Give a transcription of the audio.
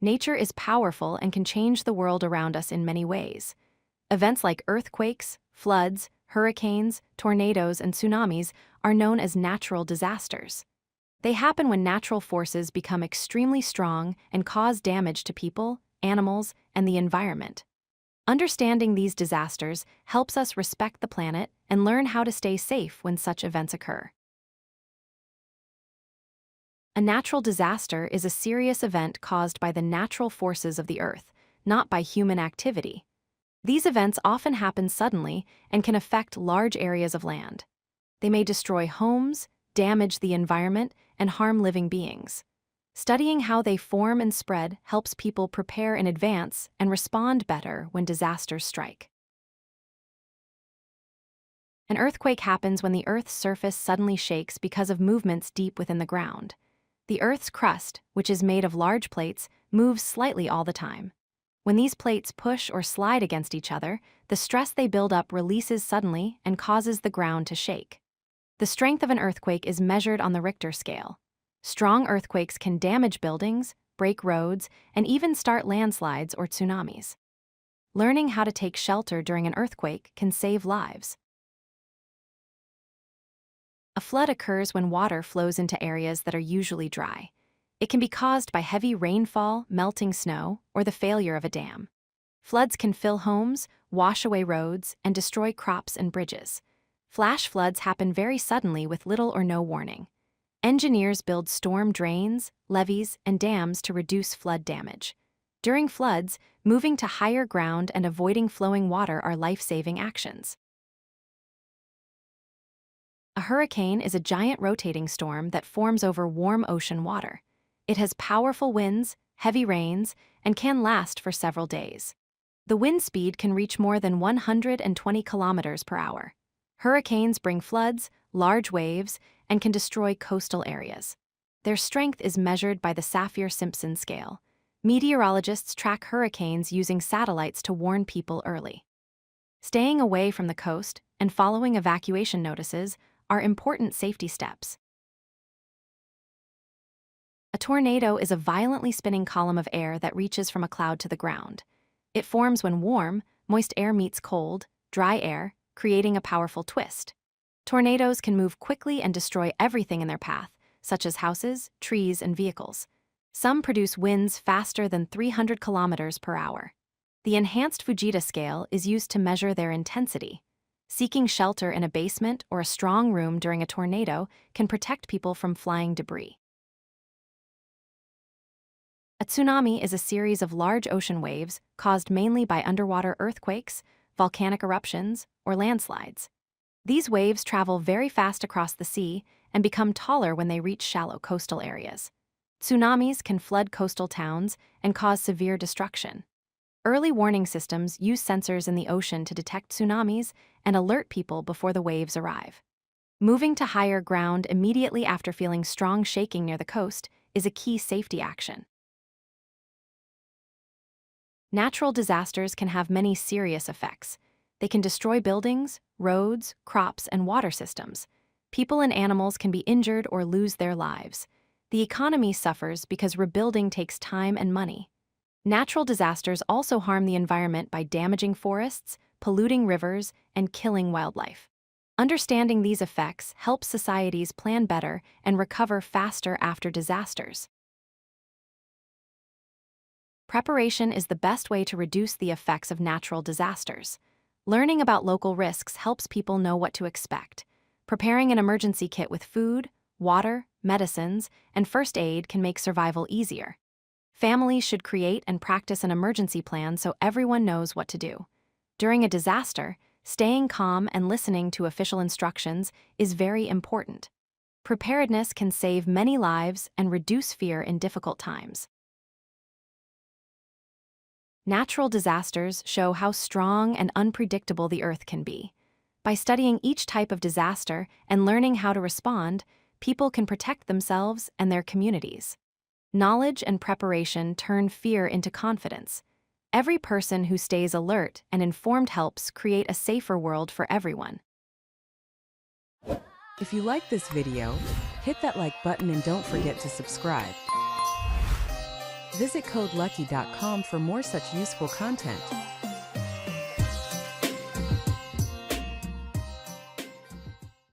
Nature is powerful and can change the world around us in many ways. Events like earthquakes, floods, hurricanes, tornadoes, and tsunamis are known as natural disasters. They happen when natural forces become extremely strong and cause damage to people, animals, and the environment. Understanding these disasters helps us respect the planet and learn how to stay safe when such events occur. A natural disaster is a serious event caused by the natural forces of the Earth, not by human activity. These events often happen suddenly and can affect large areas of land. They may destroy homes, damage the environment, and harm living beings. Studying how they form and spread helps people prepare in advance and respond better when disasters strike. An earthquake happens when the Earth's surface suddenly shakes because of movements deep within the ground. The Earth's crust, which is made of large plates, moves slightly all the time. When these plates push or slide against each other, the stress they build up releases suddenly and causes the ground to shake. The strength of an earthquake is measured on the Richter scale. Strong earthquakes can damage buildings, break roads, and even start landslides or tsunamis. Learning how to take shelter during an earthquake can save lives. A flood occurs when water flows into areas that are usually dry. It can be caused by heavy rainfall, melting snow, or the failure of a dam. Floods can fill homes, wash away roads, and destroy crops and bridges. Flash floods happen very suddenly with little or no warning. Engineers build storm drains, levees, and dams to reduce flood damage. During floods, moving to higher ground and avoiding flowing water are life-saving actions. A hurricane is a giant rotating storm that forms over warm ocean water. It has powerful winds, heavy rains, and can last for several days. The wind speed can reach more than 120 kilometers per hour. Hurricanes bring floods, large waves, and can destroy coastal areas. Their strength is measured by the Saffir-Simpson scale. Meteorologists track hurricanes using satellites to warn people early. Staying away from the coast and following evacuation notices are important safety steps. A tornado is a violently spinning column of air that reaches from a cloud to the ground. It forms when warm, moist air meets cold, dry air, creating a powerful twist. Tornadoes can move quickly and destroy everything in their path, such as houses, trees, and vehicles. Some produce winds faster than 300 kilometers per hour. The enhanced Fujita scale is used to measure their intensity. Seeking shelter in a basement or a strong room during a tornado can protect people from flying debris. A tsunami is a series of large ocean waves caused mainly by underwater earthquakes, volcanic eruptions, or landslides. These waves travel very fast across the sea and become taller when they reach shallow coastal areas. Tsunamis can flood coastal towns and cause severe destruction. Early warning systems use sensors in the ocean to detect tsunamis and alert people before the waves arrive. Moving to higher ground immediately after feeling strong shaking near the coast is a key safety action. Natural disasters can have many serious effects. They can destroy buildings, roads, crops, and water systems. People and animals can be injured or lose their lives. The economy suffers because rebuilding takes time and money. Natural disasters also harm the environment by damaging forests, polluting rivers, and killing wildlife. Understanding these effects helps societies plan better and recover faster after disasters. Preparation is the best way to reduce the effects of natural disasters. Learning about local risks helps people know what to expect. Preparing an emergency kit with food, water, medicines, and first aid can make survival easier. Families should create and practice an emergency plan so everyone knows what to do. During a disaster, staying calm and listening to official instructions is very important. Preparedness can save many lives and reduce fear in difficult times. Natural disasters show how strong and unpredictable the Earth can be. By studying each type of disaster and learning how to respond, people can protect themselves and their communities. Knowledge and preparation turn fear into confidence. Every person who stays alert and informed helps create a safer world for everyone. If you like this video, hit that like button and don't forget to subscribe. Visit codelucky.com for more such useful content.